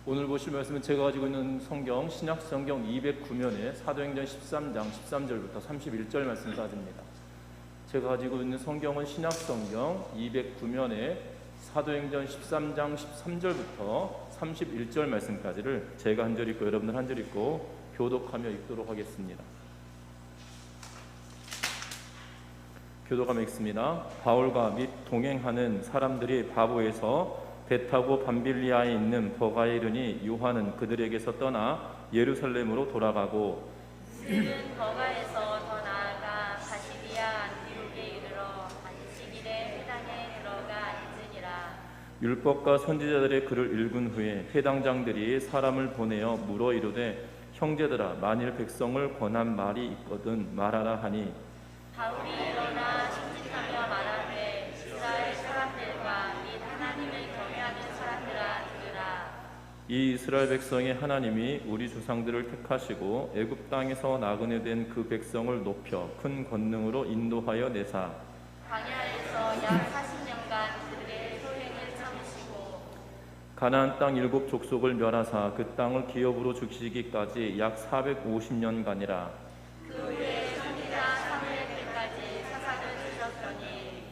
오늘 보실 말씀은 제가 가지고 있는 성경 신약성경 209면에 사도행전 13장 13절부터 31절 말씀까지입니다. 제가 가지고 있는 성경은 신약성경 209면에 사도행전 13장 13절부터 31절 말씀까지를 제가 한 절 읽고 여러분들 한 절 읽고 교독하며 읽도록 하겠습니다. 교독하며 읽습니다. 바울과 및 동행하는 사람들이 바보에서 배 타고 밤빌리아에 있는 버가에 이르니 요한은 그들에게서 떠나 예루살렘으로 돌아가고 그는 버가에서 더 나아가 가시디아 안디옥에 이르러 안식일에 회당에 들어가 앉으니라. 율법과 선지자들의 글을 읽은 후에 회당장들이 사람을 보내어 물어 이르되 형제들아 만일 백성을 권한 말이 있거든 말하라 하니 바울이 일어나 신짓하며 말하되 이스라엘 사람들과 및 하나님을 경외하는 사람들아 들으라. 이 이스라엘 백성의 하나님이 우리 조상들을 택하시고 애굽 땅에서 나그네 된 그 백성을 높여 큰 권능으로 인도하여 내사 광야에서 약 40년간 그들의 소행을 참으시고 가나안 땅 7 족속을 멸하사 그 땅을 기업으로 주시기까지 약 450년간이라. 그 후에 선지자 사무엘 때까지 사사를 주셨더니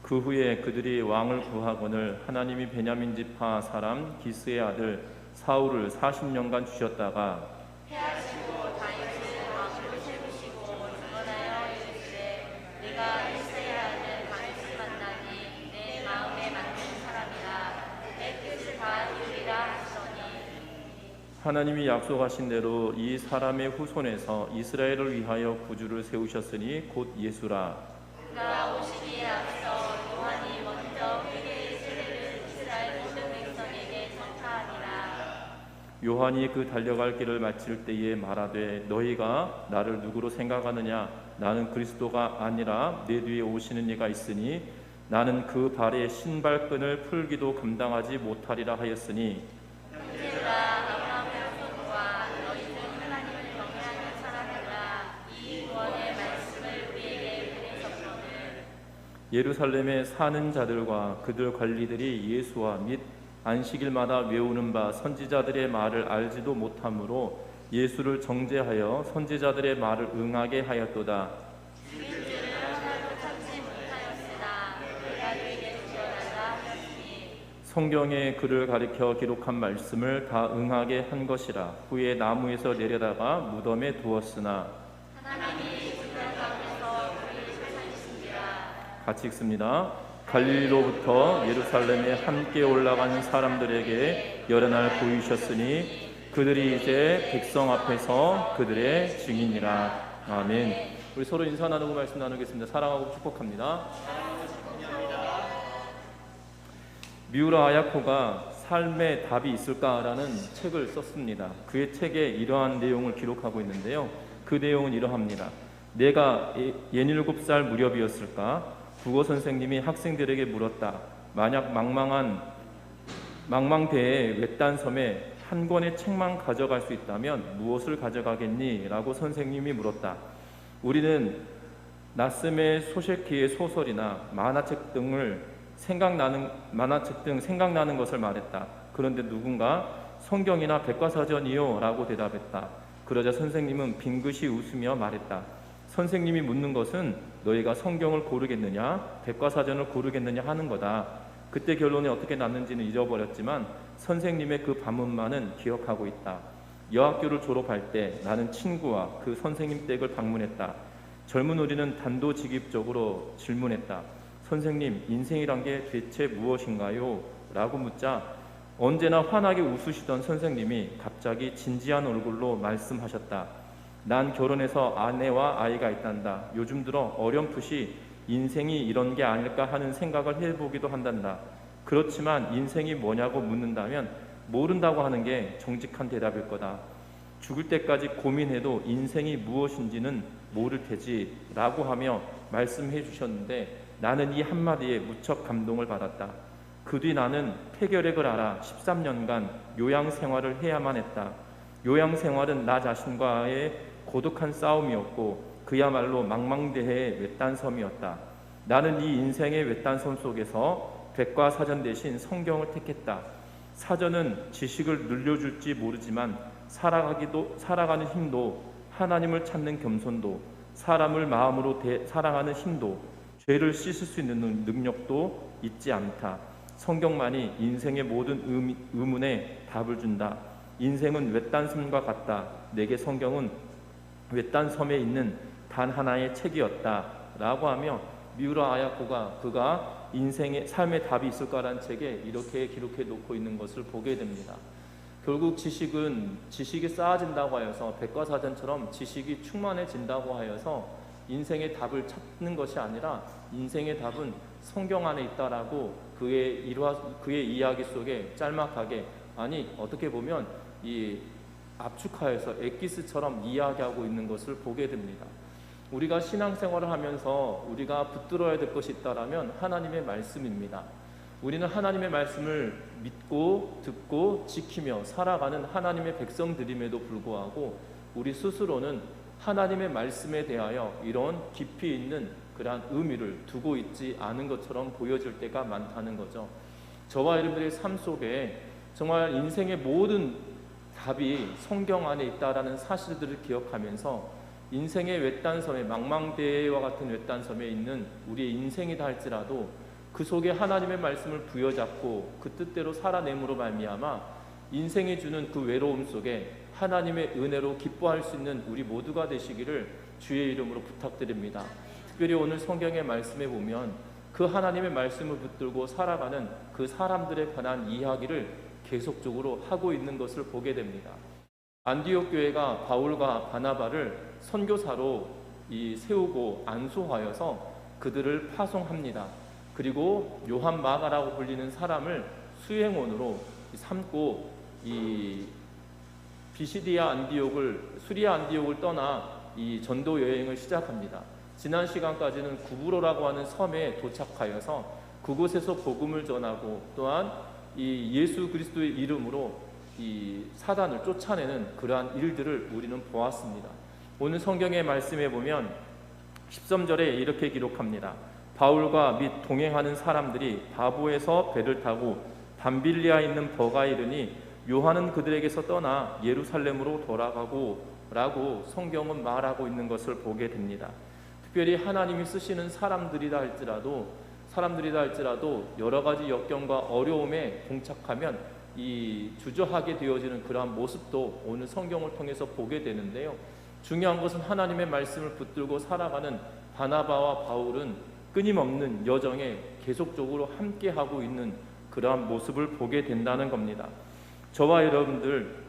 그 후에 그들이 왕을 구하거늘 하나님이 베냐민 지파 사람 기스의 아들 사울을 40년간 주셨다가 패하시고 다윗을 왕으로 세우시고 증언하여 이르시되 내가 이새의 아들 다윗을 만나니 내 마음에 맞는 사람이라 내 뜻을 다 이루리라 하시더니 하나님이 약속하신 대로 이 사람의 후손에서 이스라엘을 위하여 구주를 세우셨으니 곧 예수라. 그가 오시기에 앞서 요한이 먼저 회개의 세례를 이스라엘 모든 백성에게 전파하니라. 요한이 그 달려갈 길을 마칠 때에 말하되 너희가 나를 누구로 생각하느냐 나는 그리스도가 아니라 내 뒤에 오시는 이가 있으니 나는 그 발의 신발끈을 풀기도 감당하지 못하리라 하였으니 형제들아 아브라함의 후손과 너희 중 하나님을 경외하는 사람들아 이 구원의 말씀을 우리에게 보내셨거늘 예루살렘에 사는 자들과 그들 관리들이 예수와 및 안식일마다 외우는 바 선지자들의 말을 알지도 못하므로 예수를 정죄하여 선지자들의 말을 응하게 하였도다. 죽일 줄을 하나도 참지 못하였으나 내가 너에게 주어달라 하였으니 성경에 그를 가리켜 기록한 말씀을 다 응하게 한 것이라. 후에 나무에서 내려다가 무덤에 두었으나 하나님이 죽은 가운데서 우리를 살리신지라. 같이 읽습니다. 갈릴리로부터 예루살렘에 함께 올라간 사람들에게 여러 날 보이셨으니 그들이 이제 백성 앞에서 그들의 증인이라. 아멘. 우리 서로 인사 나누고 말씀 나누겠습니다. 사랑하고 축복합니다. 미우라 아야코가 삶의 답이 있을까라는 책을 썼습니다. 그의 책에 이러한 내용을 기록하고 있는데요. 그 내용은 이러합니다. 내가 17살 무렵이었을까? 국어 선생님이 학생들에게 물었다. 만약 망망대해 외딴 섬에 한 권의 책만 가져갈 수 있다면 무엇을 가져가겠니? 라고 선생님이 물었다. 우리는 나스메 소셰키의 소설이나 만화책 등 생각나는 것을 말했다. 그런데 누군가 성경이나 백과사전이요? 라고 대답했다. 그러자 선생님은 빙긋이 웃으며 말했다. 선생님이 묻는 것은 너희가 성경을 고르겠느냐, 백과사전을 고르겠느냐 하는 거다. 그때 결론이 어떻게 났는지는 잊어버렸지만 선생님의 그 반문만은 기억하고 있다. 여학교를 졸업할 때 나는 친구와 그 선생님 댁을 방문했다. 젊은 우리는 단도직입적으로 질문했다. 선생님, 인생이란 게 대체 무엇인가요? 라고 묻자 언제나 환하게 웃으시던 선생님이 갑자기 진지한 얼굴로 말씀하셨다. 난 결혼해서 아내와 아이가 있단다. 요즘 들어 어렴풋이 인생이 이런 게 아닐까 하는 생각을 해보기도 한단다. 그렇지만 인생이 뭐냐고 묻는다면 모른다고 하는 게 정직한 대답일 거다. 죽을 때까지 고민해도 인생이 무엇인지는 모를 테지 라고 하며 말씀해 주셨는데 나는 이 한마디에 무척 감동을 받았다. 그 뒤 나는 폐결핵을 앓아 13년간 요양생활을 해야만 했다. 요양생활은 나 자신과의 고독한 싸움이었고 그야말로 망망대해의 외딴섬이었다. 나는 이 인생의 외딴섬 속에서 백과사전 대신 성경을 택했다. 사전은 지식을 늘려줄지 모르지만 살아가는 힘도, 하나님을 찾는 겸손도, 사람을 마음으로 사랑하는 힘도, 죄를 씻을 수 있는 능력도 있지 않다. 성경만이 인생의 모든 의문에 답을 준다. 인생은 외딴 섬과 같다. 내게 성경은 외딴 섬에 있는 단 하나의 책이었다 라고 하며, 미우라 아야코가 그가 인생의 삶의 답이 있을까라는 책에 이렇게 기록해 놓고 있는 것을 보게 됩니다. 결국 지식이 쌓아진다고 하여서, 백과사전처럼 지식이 충만해진다고 하여서 인생의 답을 찾는 것이 아니라, 인생의 답은 성경 안에 있다라고 그의 이야기 속에 짤막하게, 아니 어떻게 보면 이 압축하여서 엑기스처럼 이야기하고 있는 것을 보게 됩니다. 우리가 신앙생활을 하면서 우리가 붙들어야 될 것이 있다라면 하나님의 말씀입니다. 우리는 하나님의 말씀을 믿고 듣고 지키며 살아가는 하나님의 백성들임에도 불구하고, 우리 스스로는 하나님의 말씀에 대하여 이런 깊이 있는 그러한 의미를 두고 있지 않은 것처럼 보여질 때가 많다는 거죠. 저와 여러분들의 삶 속에 정말 인생의 모든 답이 성경 안에 있다라는 사실들을 기억하면서, 인생의 외딴섬에, 망망대해와 같은 외딴섬에 있는 우리의 인생이다 할지라도 그 속에 하나님의 말씀을 부여잡고 그 뜻대로 살아냄으로 말미암아 인생이 주는 그 외로움 속에 하나님의 은혜로 기뻐할 수 있는 우리 모두가 되시기를 주의 이름으로 부탁드립니다. 특별히 오늘 성경의 말씀에 보면 그 하나님의 말씀을 붙들고 살아가는 그 사람들에 관한 이야기를 계속적으로 하고 있는 것을 보게 됩니다. 안디옥 교회가 바울과 바나바를 선교사로 세우고 안수하여서 그들을 파송합니다. 그리고 요한 마가라고 불리는 사람을 수행원으로 삼고 이 비시디아 수리아 안디옥을 떠나 이 전도 여행을 시작합니다. 지난 시간까지는 구브로라고 하는 섬에 도착하여서 그곳에서 복음을 전하고, 또한 이 예수 그리스도의 이름으로 이 사단을 쫓아내는 그러한 일들을 우리는 보았습니다. 오늘 성경의 말씀에 보면 13절에 이렇게 기록합니다. 바울과 및 동행하는 사람들이 바보에서 배를 타고 밤빌리아에 있는 버가에 이르니 요한은 그들에게서 떠나 예루살렘으로 돌아가고 라고 성경은 말하고 있는 것을 보게 됩니다. 특별히 하나님이 쓰시는 사람들이다 할지라도 여러 가지 역경과 어려움에 봉착하면 이 주저하게 되어지는 그러한 모습도 오늘 성경을 통해서 보게 되는데요. 중요한 것은 하나님의 말씀을 붙들고 살아가는 바나바와 바울은 끊임없는 여정에 계속적으로 함께하고 있는 그러한 모습을 보게 된다는 겁니다. 저와 여러분들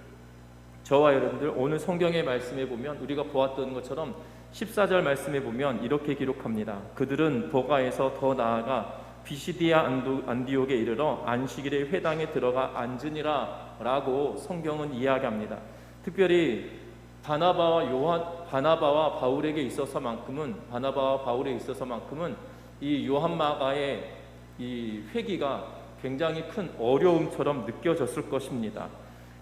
오늘 성경의 말씀에 보면 우리가 보았던 것처럼 14절 말씀에 보면 이렇게 기록합니다. 그들은 버가에서 더 나아가 비시디아 안디옥에 이르러 안식일에 회당에 들어가 앉으니라 라고 성경은 이야기합니다. 특별히 바나바와 바울에 있어서만큼은 이 요한 마가의 이 회기가 굉장히 큰 어려움처럼 느껴졌을 것입니다.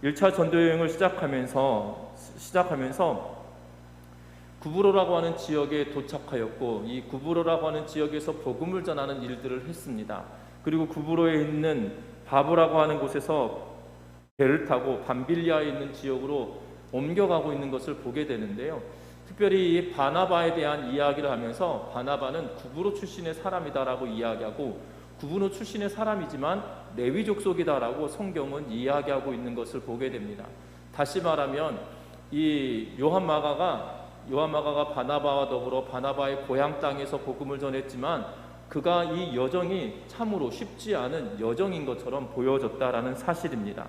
1차 전도 여행을 시작하면서 구브로라고 하는 지역에 도착하였고, 이 구브로라고 하는 지역에서 복음을 전하는 일들을 했습니다. 그리고 구브로에 있는 바보라고 하는 곳에서 배를 타고 밤빌리아에 있는 지역으로 옮겨가고 있는 것을 보게 되는데요. 특별히 이 바나바에 대한 이야기를 하면서 바나바는 구브로 출신의 사람이다라고 이야기하고, 구브로 출신의 사람이지만 레위 족속이다라고 성경은 이야기하고 있는 것을 보게 됩니다. 다시 말하면 이 요한 마가가 바나바와 더불어 바나바의 고향 땅에서 복음을 전했지만 그가 이 여정이 참으로 쉽지 않은 여정인 것처럼 보여졌다라는 사실입니다.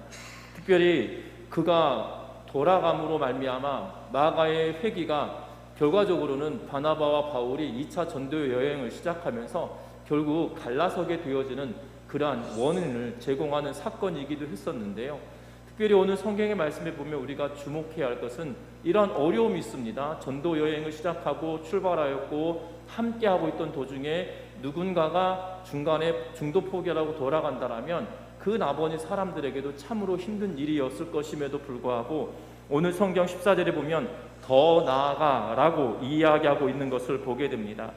특별히 그가 돌아감으로 말미암아 마가의 회기가 결과적으로는 바나바와 바울이 2차 전도 여행을 시작하면서 결국 갈라서게 되어지는 그러한 원인을 제공하는 사건이기도 했었는데요. 특별히 오늘 성경의 말씀에 보면 우리가 주목해야 할 것은 이러한 어려움이 있습니다. 전도 여행을 시작하고 출발하였고 함께하고 있던 도중에 누군가가 중간에 중도 포기하라고 돌아간다라면 그 나머지 사람들에게도 참으로 힘든 일이었을 것임에도 불구하고 오늘 성경 14절에 보면 더 나아가라고 이야기하고 있는 것을 보게 됩니다.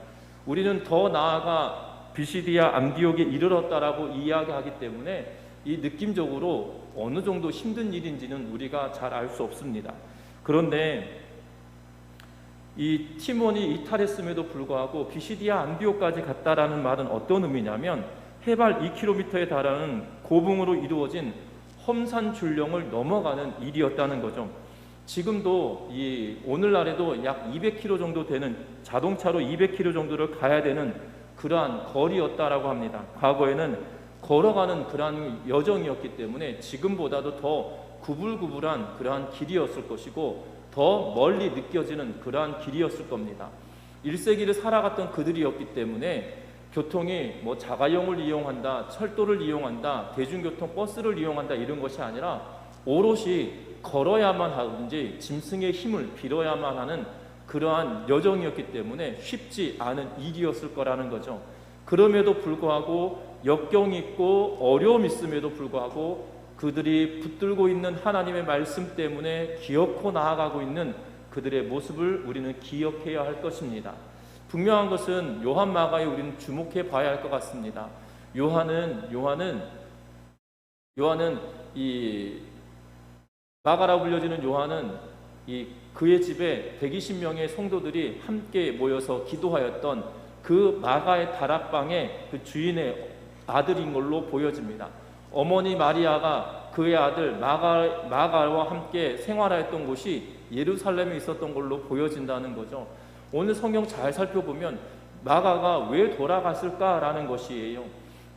우리는 더 나아가 비시디아 안디옥에 이르렀다라고 이야기하기 때문에 이 느낌적으로 어느 정도 힘든 일인지는 우리가 잘 알 수 없습니다. 그런데 이 티몬이 이탈했음에도 불구하고 비시디아 안디옥까지 갔다라는 말은 어떤 의미냐면 해발 2km에 달하는 고봉으로 이루어진 험산 줄령을 넘어가는 일이었다는 거죠. 지금도 이 오늘날에도 약 200km 정도 되는, 자동차로 200km 정도를 가야 되는 그러한 거리였다라고 합니다. 과거에는 걸어가는 그러한 여정이었기 때문에 지금보다도 더 구불구불한 그러한 길이었을 것이고 더 멀리 느껴지는 그러한 길이었을 겁니다. 1세기를 살아갔던 그들이었기 때문에 교통이 뭐 자가용을 이용한다, 철도를 이용한다, 대중교통 버스를 이용한다 이런 것이 아니라 오롯이 걸어야만 하든지 짐승의 힘을 빌어야만 하는 그러한 여정이었기 때문에 쉽지 않은 일이었을 거라는 거죠. 그럼에도 불구하고 역경이 있고 어려움이 있음에도 불구하고 그들이 붙들고 있는 하나님의 말씀 때문에 기어코 나아가고 있는 그들의 모습을 우리는 기억해야 할 것입니다. 분명한 것은 요한 마가에 우리는 주목해 봐야 할 것 같습니다. 요한은 이 마가라고 불려지는 요한은 이 그의 집에 120명의 성도들이 함께 모여서 기도하였던 그 마가의 다락방의 그 주인의 아들인 걸로 보여집니다. 어머니 마리아가 그의 아들 마가와 함께 생활하였던 곳이 예루살렘에 있었던 걸로 보여진다는 거죠. 오늘 성경 잘 살펴보면 마가가 왜 돌아갔을까라는 것이에요.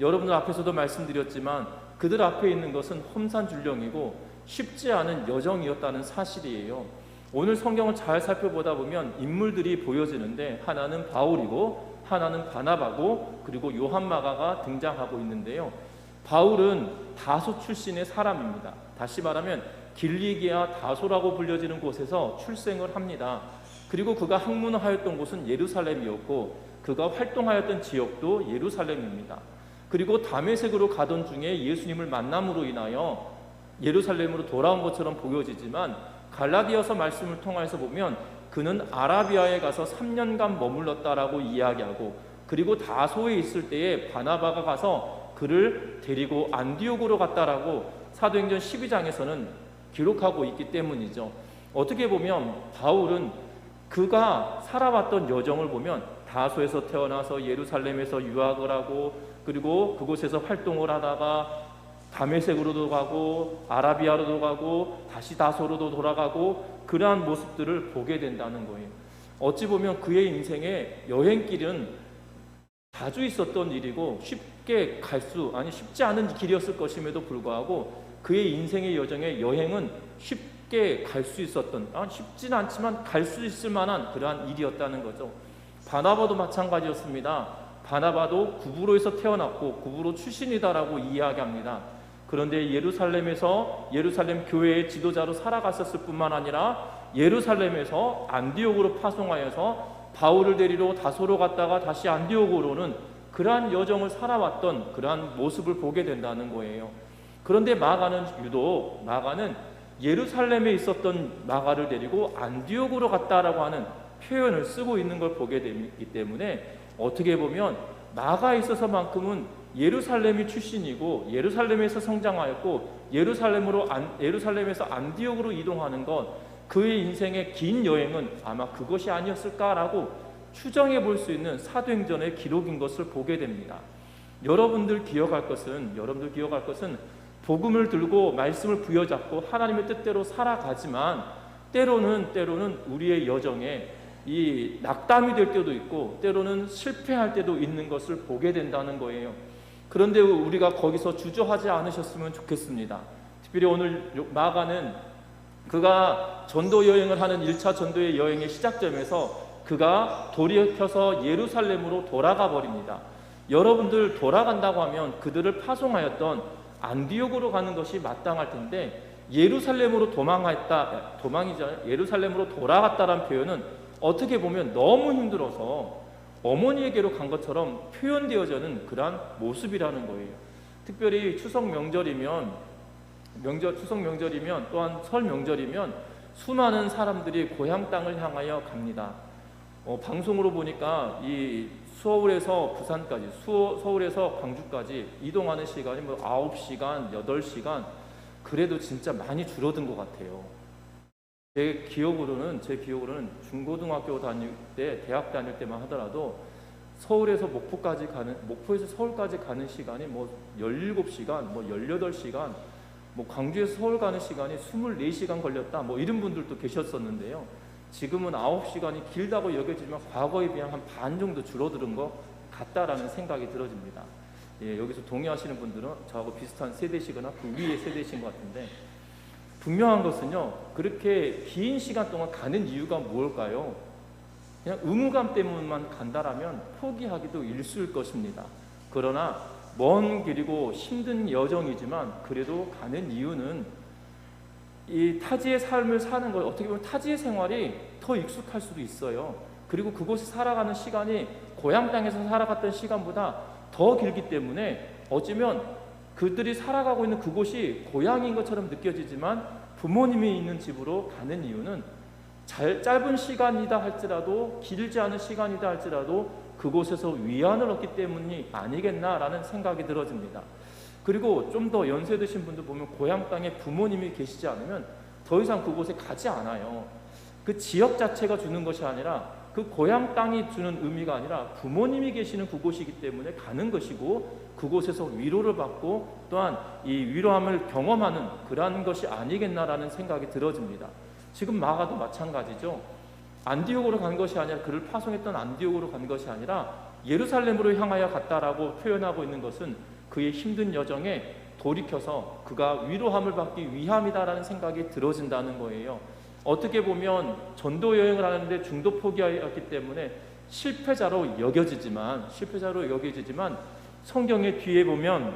여러분들 앞에서도 말씀드렸지만 그들 앞에 있는 것은 험산줄령이고 쉽지 않은 여정이었다는 사실이에요. 오늘 성경을 잘 살펴보다 보면 인물들이 보여지는데 하나는 바울이고 하나는 바나바고 그리고 요한 마가가 등장하고 있는데요. 바울은 다소 출신의 사람입니다. 다시 말하면 길리기아 다소라고 불려지는 곳에서 출생을 합니다. 그리고 그가 학문하였던 곳은 예루살렘이었고 그가 활동하였던 지역도 예루살렘입니다. 그리고 다메섹으로 가던 중에 예수님을 만남으로 인하여 예루살렘으로 돌아온 것처럼 보여지지만 갈라디아서 말씀을 통해서 보면 그는 아라비아에 가서 3년간 머물렀다라고 이야기하고 그리고 다소에 있을 때에 바나바가 가서 그를 데리고 안디옥으로 갔다라고 사도행전 12장에서는 기록하고 있기 때문이죠. 어떻게 보면 바울은 그가 살아왔던 여정을 보면 다소에서 태어나서 예루살렘에서 유학을 하고 그리고 그곳에서 활동을 하다가 다메섹으로도 가고 아라비아로도 가고 다시 다소로도 돌아가고 그러한 모습들을 보게 된다는 거예요. 어찌 보면 그의 인생의 여행길은 자주 있었던 일이고 쉽지 않은 길이었을 것임에도 불구하고 그의 인생의 여행은 쉽게 갈 수 있었던, 쉽지는 않지만 갈 수 있을 만한 그러한 일이었다는 거죠. 바나바도 마찬가지였습니다. 바나바도 구브로에서 태어났고 구브로 출신이다라고 이야기합니다. 그런데 예루살렘 교회의 지도자로 살아갔었을 뿐만 아니라 예루살렘에서 안디옥으로 파송하여서 바울을 데리러 다소로 갔다가 다시 안디옥으로는 그러한 여정을 살아왔던 그러한 모습을 보게 된다는 거예요. 그런데 마가는 예루살렘에 있었던 마가를 데리고 안디옥으로 갔다라고 하는 표현을 쓰고 있는 걸 보게 되기 때문에 어떻게 보면 마가에 있어서만큼은 예루살렘이 출신이고 예루살렘에서 성장하였고 예루살렘에서 안디옥으로 이동하는 것 그의 인생의 긴 여행은 아마 그것이 아니었을까라고 추정해 볼 수 있는 사도행전의 기록인 것을 보게 됩니다. 여러분들 기억할 것은 복음을 들고 말씀을 부여잡고 하나님의 뜻대로 살아가지만 때로는 우리의 여정에 이 낙담이 될 때도 있고 때로는 실패할 때도 있는 것을 보게 된다는 거예요. 그런데 우리가 거기서 주저하지 않으셨으면 좋겠습니다. 특별히 오늘 마가는 그가 전도 여행을 하는 1차 전도의 여행의 시작점에서 그가 돌이켜서 예루살렘으로 돌아가 버립니다. 여러분들 돌아간다고 하면 그들을 파송하였던 안디옥으로 가는 것이 마땅할 텐데 예루살렘으로 예루살렘으로 돌아갔다는 표현은 어떻게 보면 너무 힘들어서 어머니에게로 간 것처럼 표현되어지는 그러한 모습이라는 거예요. 특별히 추석 명절이면 또한 설 명절이면 수많은 사람들이 고향 땅을 향하여 갑니다. 방송으로 보니까 이 서울에서 부산까지, 서울에서 광주까지 이동하는 시간이 뭐 9시간, 8시간, 그래도 진짜 많이 줄어든 것 같아요. 제 기억으로는 중고등학교 다닐 때, 대학 다닐 때만 하더라도 목포에서 서울까지 가는 시간이 뭐 17시간, 뭐 18시간, 뭐 광주에서 서울 가는 시간이 24시간 걸렸다, 뭐 이런 분들도 계셨었는데요. 지금은 9시간이 길다고 여겨지지만 과거에 비하면 한 반 정도 줄어드는 것 같다라는 생각이 들어집니다. 예, 여기서 동의하시는 분들은 저하고 비슷한 세대시거나 그 위의 세대신 것 같은데, 분명한 것은요, 그렇게 긴 시간 동안 가는 이유가 뭘까요? 그냥 의무감 때문만 간다라면 포기하기도 일쑤일 것입니다. 그러나 먼 길이고 힘든 여정이지만 그래도 가는 이유는 이 타지의 삶을 사는 것, 어떻게 보면 타지의 생활이 더 익숙할 수도 있어요. 그리고 그곳에 살아가는 시간이 고향 땅에서 살아갔던 시간보다 더 길기 때문에 어쩌면 그들이 살아가고 있는 그곳이 고향인 것처럼 느껴지지만 부모님이 있는 집으로 가는 이유는 짧은 시간이다 할지라도, 길지 않은 시간이다 할지라도 그곳에서 위안을 얻기 때문이 아니겠나라는 생각이 들어집니다. 그리고 좀 더 연세 드신 분들 보면 고향 땅에 부모님이 계시지 않으면 더 이상 그곳에 가지 않아요. 그 지역 자체가 주는 것이 아니라, 그 고향 땅이 주는 의미가 아니라 부모님이 계시는 그곳이기 때문에 가는 것이고, 그곳에서 위로를 받고 또한 이 위로함을 경험하는 그러한 것이 아니겠나라는 생각이 들어집니다. 지금 마가도 마찬가지죠. 안디옥으로 간 것이 아니라, 그를 파송했던 안디옥으로 간 것이 아니라 예루살렘으로 향하여 갔다라고 표현하고 있는 것은 그의 힘든 여정에 돌이켜서 그가 위로함을 받기 위함이다라는 생각이 들어진다는 거예요. 어떻게 보면 전도 여행을 하는데 중도 포기하였기 때문에 실패자로 여겨지지만 성경의 뒤에 보면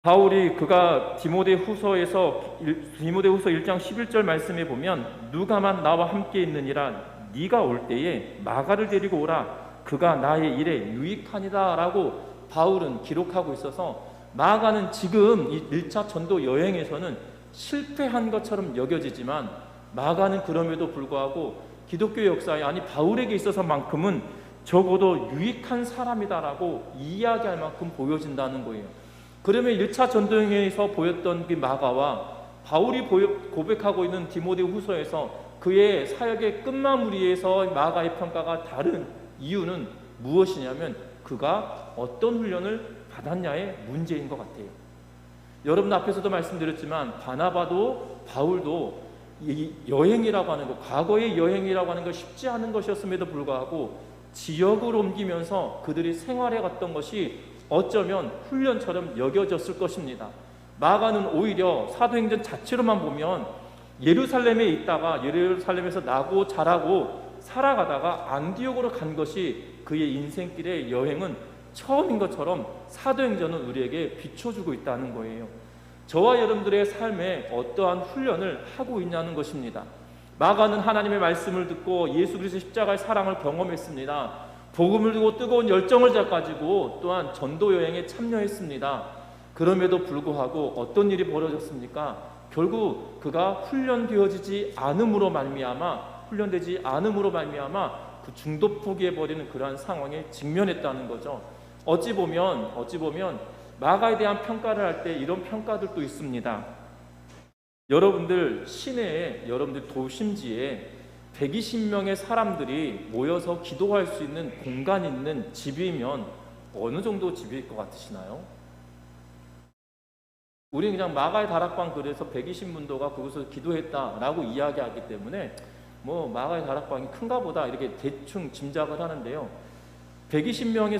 바울이 그가 디모데후서 1장 11절 말씀에 보면, 누가만 나와 함께 있느니라, 네가 올 때에 마가를 데리고 오라, 그가 나의 일에 유익하니라 라고 바울은 기록하고 있어서, 마가는 지금 이 1차 전도 여행에서는 실패한 것처럼 여겨지지만, 마가는 그럼에도 불구하고 기독교 역사에, 아니 바울에게 있어서만큼은 적어도 유익한 사람이다라고 이야기할 만큼 보여진다는 거예요. 그러면 1차 전도여행에서 보였던 그 마가와 바울이 고백하고 있는 디모데후서에서 그의 사역의 끝마무리에서 마가의 평가가 다른 이유는 무엇이냐면, 그가 어떤 훈련을 받았냐의 문제인 것 같아요. 여러분 앞에서도 말씀드렸지만 바나바도 바울도 이 여행이라고 하는 것, 과거의 여행이라고 하는 것 쉽지 않은 것이었음에도 불구하고 지역을 옮기면서 그들이 생활해 갔던 것이 어쩌면 훈련처럼 여겨졌을 것입니다. 마가는 오히려 사도행전 자체로만 보면 예루살렘에 있다가 예루살렘에서 나고 자라고 살아가다가 안디옥으로 간 것이 그의 인생길의 여행은 처음인 것처럼 사도행전은 우리에게 비춰주고 있다는 거예요. 저와 여러분들의 삶에 어떠한 훈련을 하고 있냐는 것입니다. 마가는 하나님의 말씀을 듣고 예수 그리스도의 십자가의 사랑을 경험했습니다. 복음을 두고 뜨거운 열정을 가지고 또한 전도 여행에 참여했습니다. 그럼에도 불구하고 어떤 일이 벌어졌습니까? 결국 그가 훈련되지 않음으로 말미암아 그 중도 포기해버리는 그러한 상황에 직면했다는 거죠. 어찌 보면 마가에 대한 평가를 할 때 이런 평가들도 있습니다. 여러분들 시내에, 여러분들 도심지에 120명의 사람들이 모여서 기도할 수 있는 공간이 있는 집이면 어느 정도 집일 것 같으시나요? 우리는 그냥 마가의 다락방 글에서 120문도가 거기서 기도했다라고 이야기하기 때문에 뭐 마가의 다락방이 큰가 보다 이렇게 대충 짐작을 하는데요. 120명의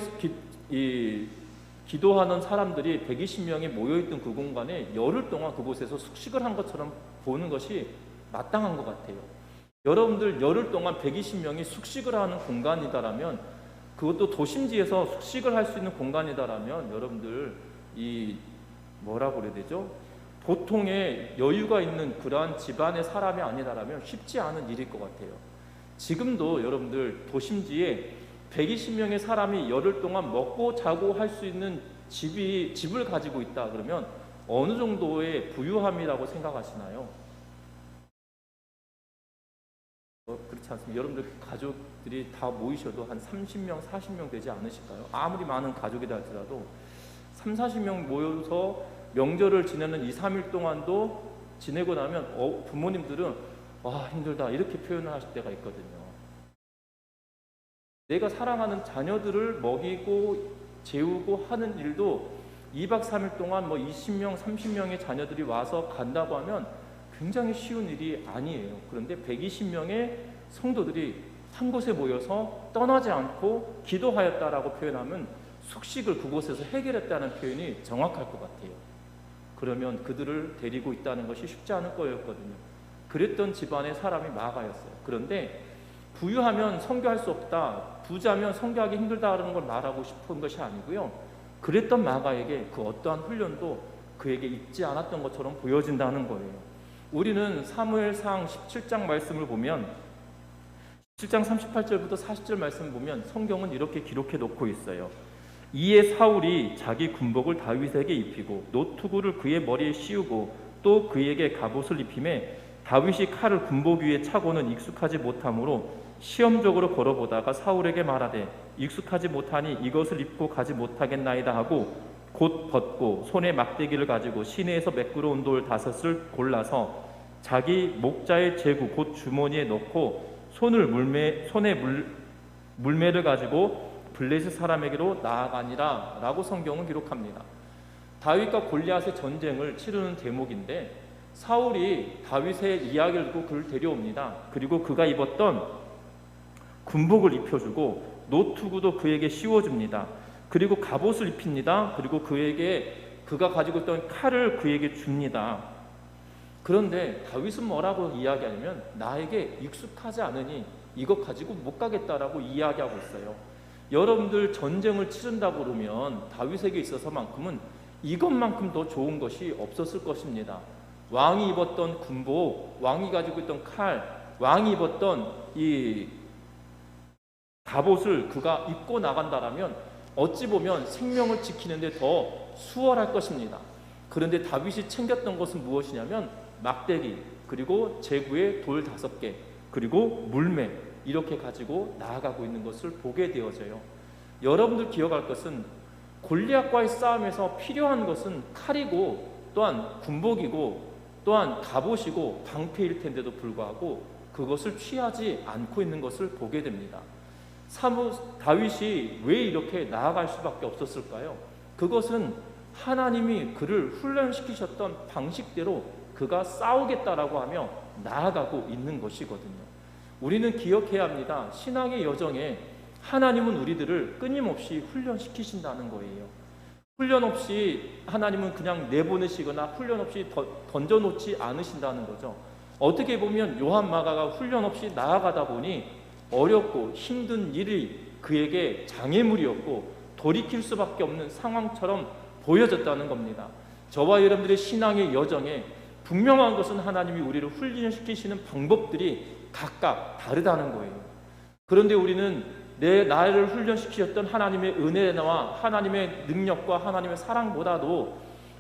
기도하는 사람들이 120명이 모여있던 그 공간에 열흘 동안 그곳에서 숙식을 한 것처럼 보는 것이 마땅한 것 같아요. 여러분들 열흘 동안 120명이 숙식을 하는 공간이다라면, 그것도 도심지에서 숙식을 할 수 있는 공간이다라면, 여러분들 뭐라고 그래야 되죠? 보통의 여유가 있는 그러한 집안의 사람이 아니다라면 쉽지 않은 일일 것 같아요. 지금도 여러분들 도심지에 120명의 사람이 열흘 동안 먹고 자고 할 수 있는 집을 가지고 있다 그러면 어느 정도의 부유함이라고 생각하시나요? 그렇지 않습니까? 여러분들 가족들이 다 모이셔도 한 30명, 40명 되지 않으실까요? 아무리 많은 가족이다 할지라도 3, 40명 모여서 명절을 지내는 2, 3일 동안도 지내고 나면 부모님들은 와 힘들다 이렇게 표현을 하실 때가 있거든요. 내가 사랑하는 자녀들을 먹이고 재우고 하는 일도 2박 3일 동안 20명, 30명의 자녀들이 와서 간다고 하면 굉장히 쉬운 일이 아니에요. 그런데 120명의 성도들이 한 곳에 모여서 떠나지 않고 기도하였다라고 표현하면 숙식을 그곳에서 해결했다는 표현이 정확할 것 같아요. 그러면 그들을 데리고 있다는 것이 쉽지 않을 거였거든요. 그랬던 집안의 사람이 마가였어요. 그런데 부유하면 선교할 수 없다, 부자면 선교하기 힘들다는 걸 말하고 싶은 것이 아니고요. 그랬던 마가에게 그 어떠한 훈련도 그에게 있지 않았던 것처럼 보여진다는 거예요. 우리는 사무엘상 17장 말씀을 보면 17장 38절부터 40절 말씀을 보면 성경은 이렇게 기록해 놓고 있어요. 이에 사울이 자기 군복을 다윗에게 입히고 노투구를 그의 머리에 씌우고 또 그에게 갑옷을 입히매 다윗이 칼을 군복 위에 차고는 익숙하지 못하므로 시험적으로 걸어보다가 사울에게 말하되 익숙하지 못하니 이것을 입고 가지 못하겠나이다 하고 곧 벗고 손에 막대기를 가지고 시내에서 매끄러운 돌 5을 골라서 자기 목자의 제구 곧 주머니에 넣고 손에 물매를 가지고 블레셋 사람에게로 나아가니라 라고 성경은 기록합니다. 다윗과 골리앗의 전쟁을 치르는 대목인데 사울이 다윗의 이야기를 듣고 그를 데려옵니다. 그리고 그가 입었던 군복을 입혀주고 노투구도 그에게 씌워줍니다. 그리고 갑옷을 입힙니다. 그리고 그가 가지고 있던 칼을 그에게 줍니다. 그런데 다윗은 뭐라고 이야기하냐면 나에게 익숙하지 않으니 이것 가지고 못 가겠다라고 이야기하고 있어요. 여러분들 전쟁을 치른다고 그러면 다윗에게 있어서만큼은 이것만큼 더 좋은 것이 없었을 것입니다. 왕이 입었던 군복, 왕이 가지고 있던 칼, 왕이 입었던 이 갑옷을 그가 입고 나간다라면 어찌 보면 생명을 지키는데 더 수월할 것입니다. 그런데 다윗이 챙겼던 것은 무엇이냐면 막대기, 그리고 제구에 돌 5개, 그리고 물매 이렇게 가지고 나아가고 있는 것을 보게 되어져요. 여러분들 기억할 것은 골리앗과의 싸움에서 필요한 것은 칼이고 또한 군복이고 또한 갑옷이고 방패일 텐데도 불구하고 그것을 취하지 않고 있는 것을 보게 됩니다. 다윗이 왜 이렇게 나아갈 수밖에 없었을까요? 그것은 하나님이 그를 훈련시키셨던 방식대로 그가 싸우겠다라고 하며 나아가고 있는 것이거든요. 우리는 기억해야 합니다. 신앙의 여정에 하나님은 우리들을 끊임없이 훈련시키신다는 거예요. 훈련 없이 하나님은 그냥 내보내시거나 훈련 없이 던져놓지 않으신다는 거죠. 어떻게 보면 요한 마가가 훈련 없이 나아가다 보니 어렵고 힘든 일이 그에게 장애물이었고 돌이킬 수밖에 없는 상황처럼 보여졌다는 겁니다. 저와 여러분들의 신앙의 여정에 분명한 것은 하나님이 우리를 훈련시키시는 방법들이 각각 다르다는 거예요. 그런데 우리는 나를 훈련시키셨던 하나님의 은혜와 하나님의 능력과 하나님의 사랑보다도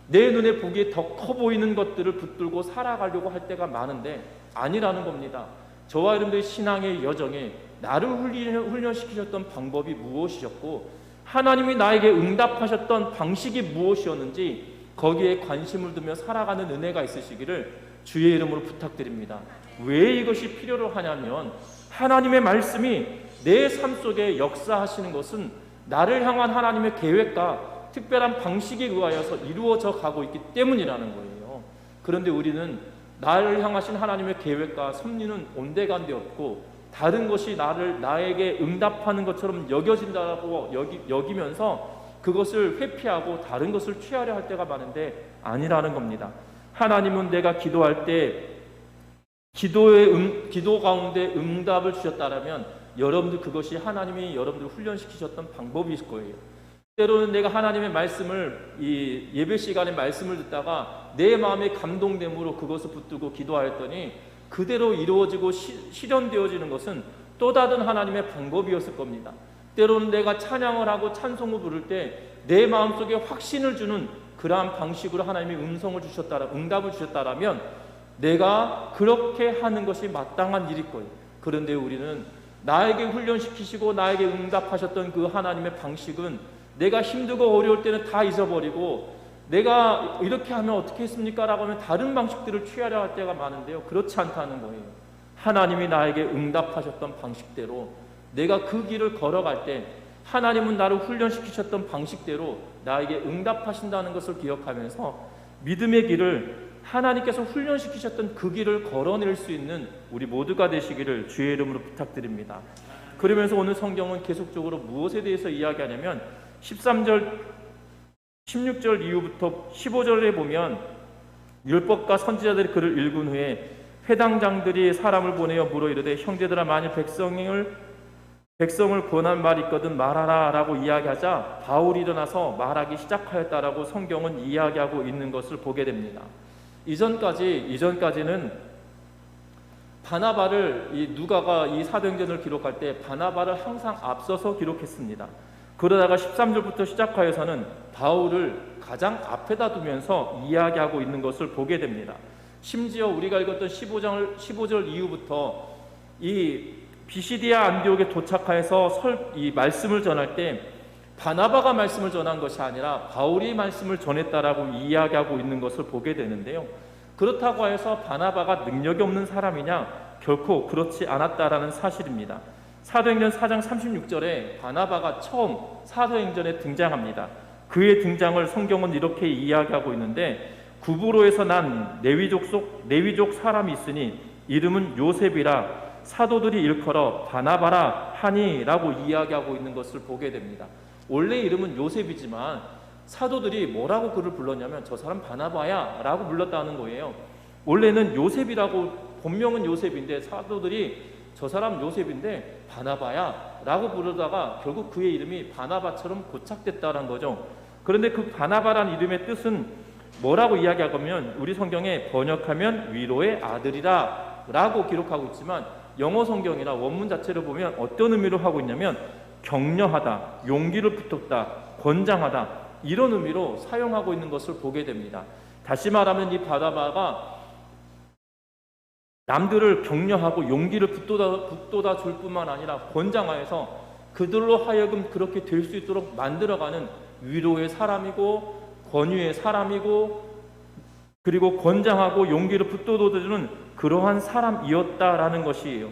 내 눈에 보기에 더 커 보이는 것들을 붙들고 살아가려고 할 때가 많은데 아니라는 겁니다. 저와 여러분들의 신앙의 여정에 나를 훈련시키셨던 방법이 무엇이셨고 하나님이 나에게 응답하셨던 방식이 무엇이었는지 거기에 관심을 두며 살아가는 은혜가 있으시기를 주의 이름으로 부탁드립니다. 왜 이것이 필요로 하냐면 하나님의 말씀이 내 삶 속에 역사하시는 것은 나를 향한 하나님의 계획과 특별한 방식에 의하여서 이루어져 가고 있기 때문이라는 거예요. 그런데 우리는 나를 향하신 하나님의 계획과 섭리는 온데간데 없고 다른 것이 나에게 응답하는 것처럼 여겨진다고 여기면서 그것을 회피하고 다른 것을 취하려 할 때가 많은데 아니라는 겁니다. 하나님은 내가 기도할 때 기도 가운데 응답을 주셨다라면 여러분들 그것이 하나님이 여러분들 훈련시키셨던 방법이실 거예요. 때로는 내가 하나님의 말씀을 이 예배 시간에 말씀을 듣다가 내 마음의 감동됨으로 그것을 붙들고 기도하였더니 그대로 이루어지고 실현되어지는 것은 또 다른 하나님의 방법이었을 겁니다. 때로는 내가 찬양을 하고 찬송을 부를 때 내 마음속에 확신을 주는 그러한 방식으로 하나님의 응답을 주셨다라면 내가 그렇게 하는 것이 마땅한 일일 거예요. 그런데 우리는 나에게 훈련시키시고 나에게 응답하셨던 그 하나님의 방식은 내가 힘들고 어려울 때는 다 잊어버리고 내가 이렇게 하면 어떻게 했습니까? 라고 하면 다른 방식들을 취하려 할 때가 많은데요. 그렇지 않다는 거예요. 하나님이 나에게 응답하셨던 방식대로 내가 그 길을 걸어갈 때 하나님은 나를 훈련시키셨던 방식대로 나에게 응답하신다는 것을 기억하면서 믿음의 길을 하나님께서 훈련시키셨던 그 길을 걸어낼 수 있는 우리 모두가 되시기를 주의 이름으로 부탁드립니다. 그러면서 오늘 성경은 계속적으로 무엇에 대해서 이야기하냐면 13절 16절 이후부터 15절에 보면 율법과 선지자들이 글을 읽은 후에 회당장들이 사람을 보내어 물어 이르되 형제들아 만일 백성을 권한 말이 있거든 말하라 라고 이야기하자 바울이 일어나서 말하기 시작하였다라고 성경은 이야기하고 있는 것을 보게 됩니다. 이전까지는 바나바를 누가가 이 사도행전을 기록할 때 바나바를 항상 앞서서 기록했습니다. 그러다가 13절부터 시작하여서는 바울을 가장 앞에다 두면서 이야기하고 있는 것을 보게 됩니다. 심지어 우리가 읽었던 15절 이후부터 이 비시디아 안디옥에 도착하여서 이 말씀을 전할 때 바나바가 말씀을 전한 것이 아니라 바울이 말씀을 전했다라고 이야기하고 있는 것을 보게 되는데요. 그렇다고 해서 바나바가 능력이 없는 사람이냐? 결코 그렇지 않았다라는 사실입니다. 사도행전 4장 36절에 바나바가 처음 사도행전에 등장합니다. 그의 등장을 성경은 이렇게 이야기하고 있는데 구브로에서 난 레위족 사람이 있으니 이름은 요셉이라 사도들이 일컬어 바나바라 하니라고 이야기하고 있는 것을 보게 됩니다. 원래 이름은 요셉이지만 사도들이 뭐라고 그를 불렀냐면 저 사람 바나바야 라고 불렀다는 거예요. 원래는 요셉이라고 본명은 요셉인데 사도들이 저 사람 요셉인데 바나바야 라고 부르다가 결국 그의 이름이 바나바처럼 고착됐다는 거죠. 그런데 그 바나바란 이름의 뜻은 뭐라고 이야기하면 우리 성경에 번역하면 위로의 아들이라 라고 기록하고 있지만 영어 성경이나 원문 자체를 보면 어떤 의미로 하고 있냐면 격려하다, 용기를 붙었다, 권장하다 이런 의미로 사용하고 있는 것을 보게 됩니다. 다시 말하면 이 바나바가 남들을 격려하고 용기를 북돋아 줄 뿐만 아니라 권장하여서 그들로 하여금 그렇게 될 수 있도록 만들어가는 위로의 사람이고 권유의 사람이고 그리고 권장하고 용기를 북돋아주는 그러한 사람이었다라는 것이에요.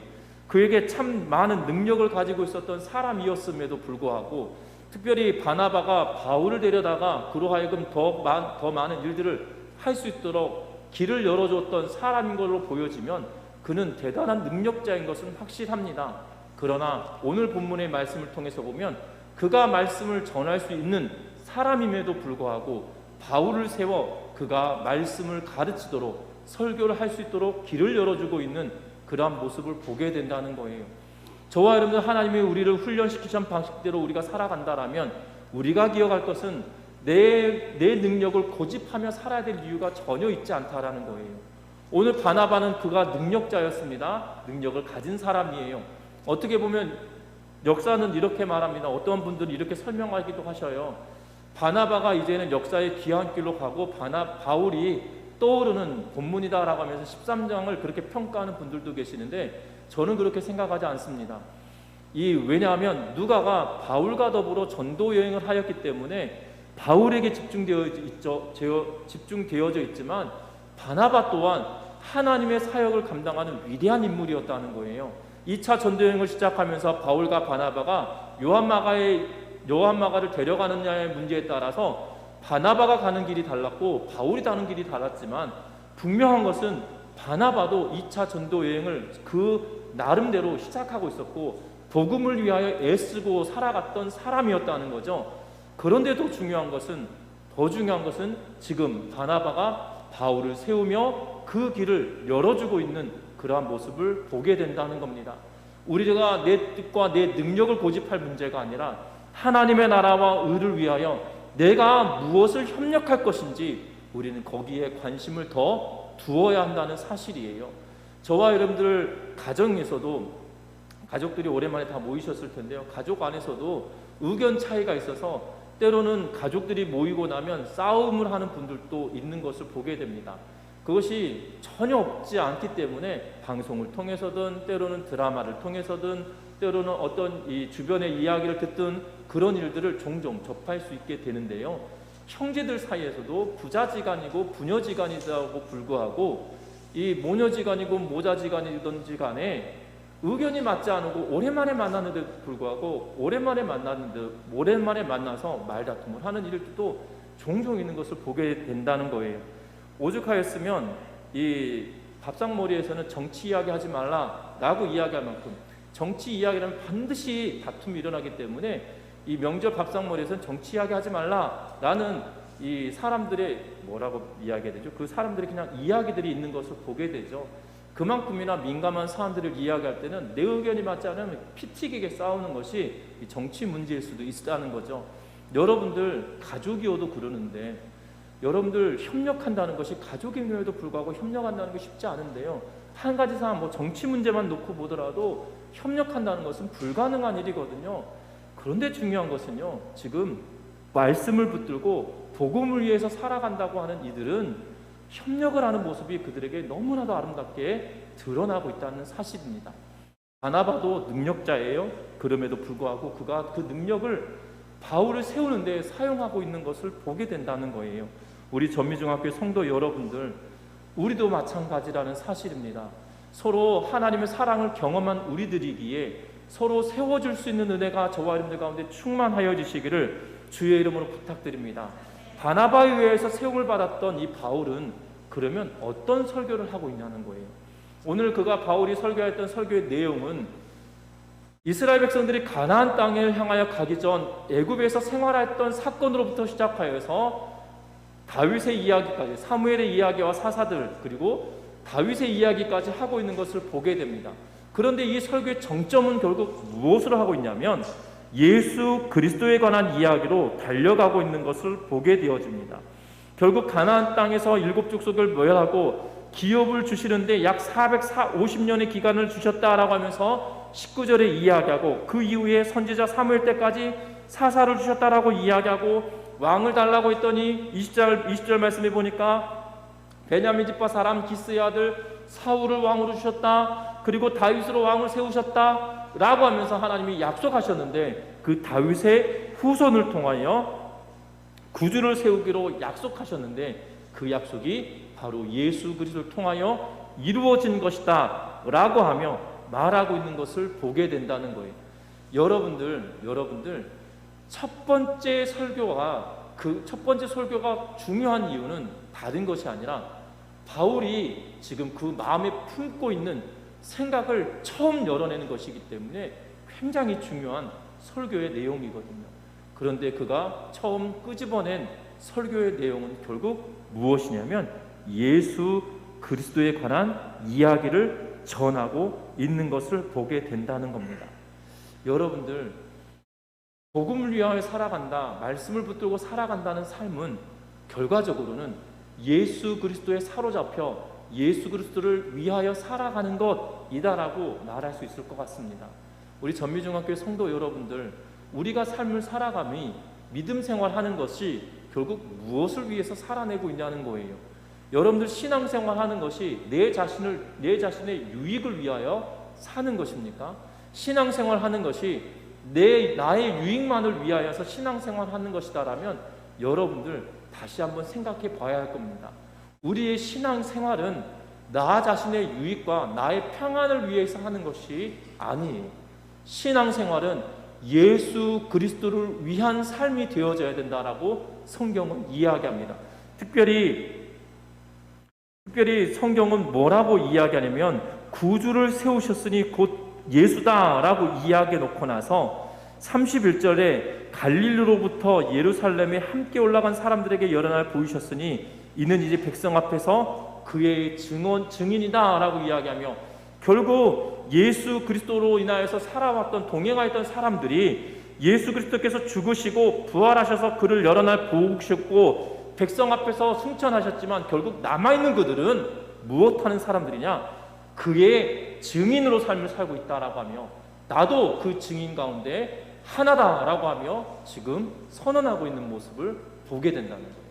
그에게 참 많은 능력을 가지고 있었던 사람이었음에도 불구하고 특별히 바나바가 바울을 데려다가 그로 하여금 더 많은 일들을 할 수 있도록 길을 열어줬던 사람인 걸로 보여지면 그는 대단한 능력자인 것은 확실합니다. 그러나 오늘 본문의 말씀을 통해서 보면 그가 말씀을 전할 수 있는 사람임에도 불구하고 바울을 세워 그가 말씀을 가르치도록 설교를 할 수 있도록 길을 열어주고 있는 그러한 모습을 보게 된다는 거예요. 저와 여러분들 하나님이 우리를 훈련시키신 방식대로 우리가 살아간다라면 우리가 기억할 것은 내 능력을 고집하며 살아야 될 이유가 전혀 있지 않다라는 거예요. 오늘 바나바는 그가 능력자였습니다. 능력을 가진 사람이에요. 어떻게 보면 역사는 이렇게 말합니다. 어떤 분들은 이렇게 설명하기도 하셔요. 바나바가 이제는 역사의 귀한 길로 가고 바울이 떠오르는 본문이다라고 하면서 13장을 그렇게 평가하는 분들도 계시는데 저는 그렇게 생각하지 않습니다. 왜냐하면 누가가 바울과 더불어 전도 여행을 하였기 때문에 바울에게 집중되어져 있지만 바나바 또한 하나님의 사역을 감당하는 위대한 인물이었다는 거예요. 2차 전도여행을 시작하면서 바울과 바나바가 요한마가를 데려가느냐의 문제에 따라서 바나바가 가는 길이 달랐고 바울이 가는 길이 달랐지만 분명한 것은 바나바도 2차 전도여행을 그 나름대로 시작하고 있었고 복음을 위하여 애쓰고 살아갔던 사람이었다는 거죠. 그런데 더 중요한 것은 지금 바나바가 바울을 세우며 그 길을 열어주고 있는 그러한 모습을 보게 된다는 겁니다. 우리가 내 뜻과 내 능력을 고집할 문제가 아니라 하나님의 나라와 의를 위하여 내가 무엇을 협력할 것인지 우리는 거기에 관심을 더 두어야 한다는 사실이에요. 저와 여러분들 가정에서도 가족들이 오랜만에 다 모이셨을 텐데요. 가족 안에서도 의견 차이가 있어서 때로는 가족들이 모이고 나면 싸움을 하는 분들도 있는 것을 보게 됩니다. 그것이 전혀 없지 않기 때문에 방송을 통해서든 때로는 드라마를 통해서든 때로는 어떤 이 주변의 이야기를 듣든 그런 일들을 종종 접할 수 있게 되는데요. 형제들 사이에서도 부자지간이고 부녀지간이라고 불구하고 이 모녀지간이고 모자지간이든지 간에 의견이 맞지 않고 오랜만에 만났는데도 불구하고 오랜만에 만나서 말다툼을 하는 일들도 종종 있는 것을 보게 된다는 거예요. 오죽하였으면 이 밥상머리에서는 정치 이야기하지 말라라고 이야기할 만큼 정치 이야기라면 반드시 다툼이 일어나기 때문에 이 명절 밥상머리에서는 정치 이야기하지 말라라는 이 사람들의 뭐라고 이야기해야 되죠? 그 사람들의 그냥 이야기들이 있는 것을 보게 되죠. 그만큼이나 민감한 사안들을 이야기할 때는 내 의견이 맞지 않으면 피 튀기게 싸우는 것이 이 정치 문제일 수도 있다는 거죠. 여러분들 가족이어도 그러는데 여러분들 협력한다는 것이 가족임에도 불구하고 협력한다는 게 쉽지 않은데요. 한 가지 사안 뭐 정치 문제만 놓고 보더라도 협력한다는 것은 불가능한 일이거든요. 그런데 중요한 것은요. 지금 말씀을 붙들고 복음을 위해서 살아간다고 하는 이들은 협력을 하는 모습이 그들에게 너무나도 아름답게 드러나고 있다는 사실입니다. 바나바도 능력자예요. 그럼에도 불구하고 그가 그 능력을 바울을 세우는 데 사용하고 있는 것을 보게 된다는 거예요. 우리 전미중학교 성도 여러분들, 우리도 마찬가지라는 사실입니다. 서로 하나님의 사랑을 경험한 우리들이기에 서로 세워줄 수 있는 은혜가 저와 여러분들 가운데 충만하여 지시기를 주의 이름으로 부탁드립니다. 바나바에 의해서 세움을 받았던 이 바울은 그러면 어떤 설교를 하고 있냐는 거예요. 오늘 바울이 설교했던 설교의 내용은 이스라엘 백성들이 가나안 땅을 향하여 가기 전 애굽에서 생활했던 사건으로부터 시작하여서 다윗의 이야기까지, 사무엘의 이야기와 사사들, 그리고 다윗의 이야기까지 하고 있는 것을 보게 됩니다. 그런데 이 설교의 정점은 결국 무엇으로 하고 있냐면 예수 그리스도에 관한 이야기로 달려가고 있는 것을 보게 되어집니다. 결국 가나안 땅에서 일곱 족속을 멸하고 기업을 주시는데 약 450년의 기간을 주셨다라고 하면서 19절에 이야기하고 그 이후에 선지자 사무엘 때까지 사사를 주셨다라고 이야기하고 왕을 달라고 했더니 20절 말씀해 보니까 베냐민 지파 사람 기스의 아들 사울을 왕으로 주셨다. 그리고 다윗으로 왕을 세우셨다 라고 하면서 하나님이 약속하셨는데 그 다윗의 후손을 통하여 구주를 세우기로 약속하셨는데 그 약속이 바로 예수 그리스도를 통하여 이루어진 것이다 라고 하며 말하고 있는 것을 보게 된다는 거예요. 여러분들 첫 번째 설교가 중요한 이유는 다른 것이 아니라 바울이 지금 그 마음에 품고 있는 생각을 처음 열어내는 것이기 때문에 굉장히 중요한 설교의 내용이거든요. 그런데 그가 처음 끄집어낸 설교의 내용은 결국 무엇이냐면 예수 그리스도에 관한 이야기를 전하고 있는 것을 보게 된다는 겁니다. 여러분들 복음을 위하여 살아간다, 말씀을 붙들고 살아간다는 삶은 결과적으로는 예수 그리스도에 사로잡혀 예수 그리스도를 위하여 살아가는 것이다라고 말할 수 있을 것 같습니다. 우리 전미중학교 성도 여러분들, 우리가 삶을 살아감이 믿음 생활하는 것이 결국 무엇을 위해서 살아내고 있냐는 거예요. 여러분들 신앙생활하는 것이 내 자신의 유익을 위하여 사는 것입니까? 신앙생활하는 것이 나의 유익만을 위하여서 신앙생활하는 것이다라면 여러분들 다시 한번 생각해 봐야 할 겁니다. 우리의 신앙생활은 나 자신의 유익과 나의 평안을 위해서 하는 것이 아니에요. 신앙생활은 예수 그리스도를 위한 삶이 되어져야 된다라고 성경은 이야기합니다. 특별히 성경은 뭐라고 이야기하냐면 구주를 세우셨으니 곧 예수다라고 이야기해 놓고 나서 31절에 갈릴리로부터 예루살렘에 함께 올라간 사람들에게 여러 날 보이셨으니 이는 이제 백성 앞에서 그의 증인이다라고 이야기하며 결국 예수 그리스도로 인하여서 살아왔던 동행하였던 사람들이 예수 그리스도께서 죽으시고 부활하셔서 그를 여러 날 보셨고 백성 앞에서 승천하셨지만 결국 남아있는 그들은 무엇하는 사람들이냐? 그의 증인으로 삶을 살고 있다라고 하며 나도 그 증인 가운데 하나다라고 하며 지금 선언하고 있는 모습을 보게 된다는 거예요.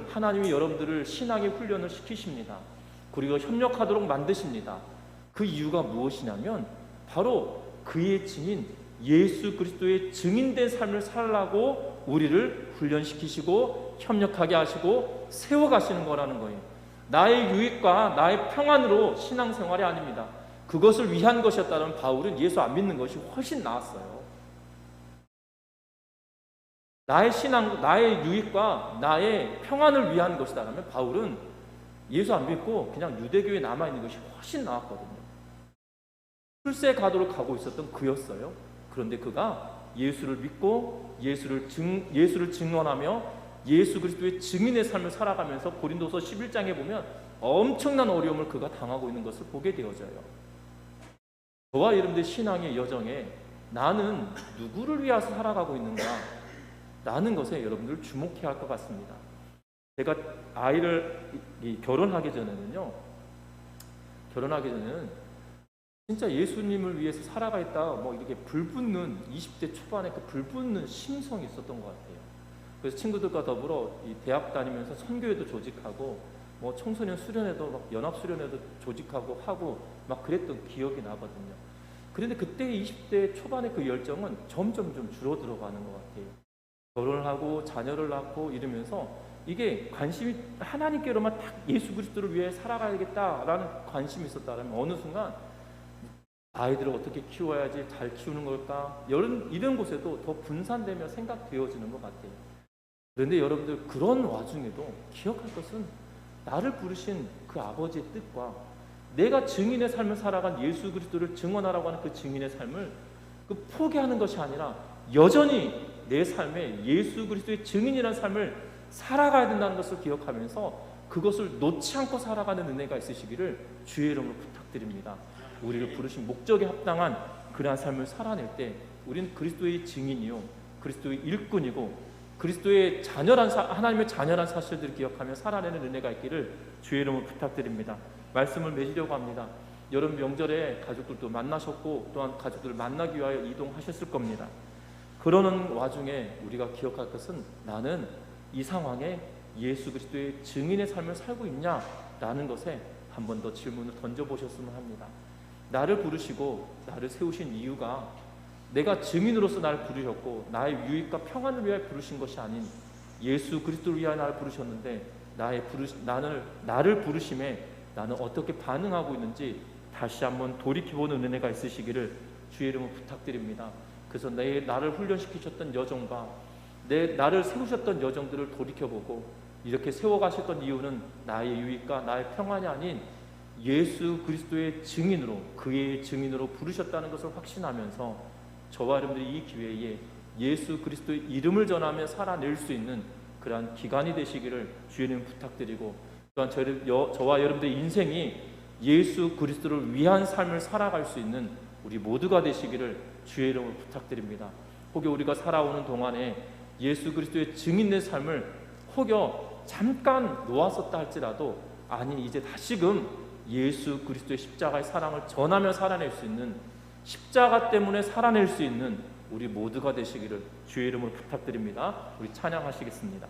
하나님이 여러분들을 신앙의 훈련을 시키십니다. 그리고 협력하도록 만드십니다. 그 이유가 무엇이냐면 바로 그의 증인 예수 그리스도의 증인된 삶을 살라고 우리를 훈련시키시고 협력하게 하시고 세워가시는 거라는 거예요. 나의 유익과 나의 평안으로 신앙생활이 아닙니다. 그것을 위한 것이었다면 바울은 예수 안 믿는 것이 훨씬 나았어요. 나의 신앙, 나의 유익과 나의 평안을 위한 것이다라면 바울은 예수 안 믿고 그냥 유대교에 남아있는 것이 훨씬 나았거든요. 출세 가도록 가고 있었던 그였어요. 그런데 그가 예수를 믿고 예수를 증언하며 예수 그리스도의 증인의 삶을 살아가면서 고린도서 11장에 보면 엄청난 어려움을 그가 당하고 있는 것을 보게 되어져요. 저와 여러분들의 신앙의 여정에 나는 누구를 위해서 살아가고 있는가 라는 것에 여러분들 주목해야 할 것 같습니다. 제가 아이를 결혼하기 전에는 진짜 예수님을 위해서 살아가겠다 이렇게 불붙는 20대 초반에 그 불붙는 심성이 있었던 것 같아요. 그래서 친구들과 더불어 이 대학 다니면서 선교회도 조직하고 청소년 수련회도 연합 수련회도 조직하고 하고 그랬던 기억이 나거든요. 그런데 그때 20대 초반의 그 열정은 점점 좀 줄어들어가는 것 같아요. 결혼을 하고 자녀를 낳고 이러면서 이게 관심이 하나님께로만 딱 예수 그리스도를 위해 살아가야겠다라는 관심이 있었다면 어느 순간 아이들을 어떻게 키워야지 잘 키우는 걸까 이런 곳에도 더 분산되며 생각되어지는 것 같아요. 그런데 여러분들 그런 와중에도 기억할 것은 나를 부르신 그 아버지의 뜻과 내가 증인의 삶을 살아간 예수 그리스도를 증언하라고 하는 그 증인의 삶을 포기하는 것이 아니라 여전히 내 삶에 예수 그리스도의 증인이라는 삶을 살아가야 된다는 것을 기억하면서 그것을 놓지 않고 살아가는 은혜가 있으시기를 주의 이름으로 부탁드립니다. 우리를 부르신 목적에 합당한 그러한 삶을 살아낼 때 우리는 그리스도의 증인이요 그리스도의 일꾼이고 그리스도의 하나님의 자녀란 사실들을 기억하며 살아내는 은혜가 있기를 주의 이름으로 부탁드립니다. 말씀을 맺으려고 합니다. 여름 명절에 가족들도 만나셨고 또한 가족들을 만나기 위하여 이동하셨을 겁니다. 그러는 와중에 우리가 기억할 것은 나는 이 상황에 예수 그리스도의 증인의 삶을 살고 있냐라는 것에 한 번 더 질문을 던져보셨으면 합니다. 나를 부르시고 나를 세우신 이유가 내가 증인으로서 나를 부르셨고 나의 유익과 평안을 위하여 부르신 것이 아닌 예수 그리스도를 위하여 나를 부르셨는데 나를 부르심에 나는 어떻게 반응하고 있는지 다시 한번 돌이켜보는 은혜가 있으시기를 주의 이름으로 부탁드립니다. 그래서 나를 훈련시키셨던 여정과 나를 세우셨던 여정들을 돌이켜보고 이렇게 세워가셨던 이유는 나의 유익과 나의 평안이 아닌 예수 그리스도의 증인으로 그의 증인으로 부르셨다는 것을 확신하면서 저와 여러분들이 이 기회에 예수 그리스도의 이름을 전하며 살아낼 수 있는 그러한 기간이 되시기를 주의 이름 부탁드리고 또한 저와 여러분들의 인생이 예수 그리스도를 위한 삶을 살아갈 수 있는 우리 모두가 되시기를 주의 이름으로 부탁드립니다. 혹여 우리가 살아오는 동안에 예수 그리스도의 증인된 삶을 혹여 잠깐 놓았었다 할지라도 아니 이제 다시금 예수 그리스도의 십자가의 사랑을 전하며 살아낼 수 있는 십자가 때문에 살아낼 수 있는 우리 모두가 되시기를 주의 이름으로 부탁드립니다. 우리 찬양하시겠습니다.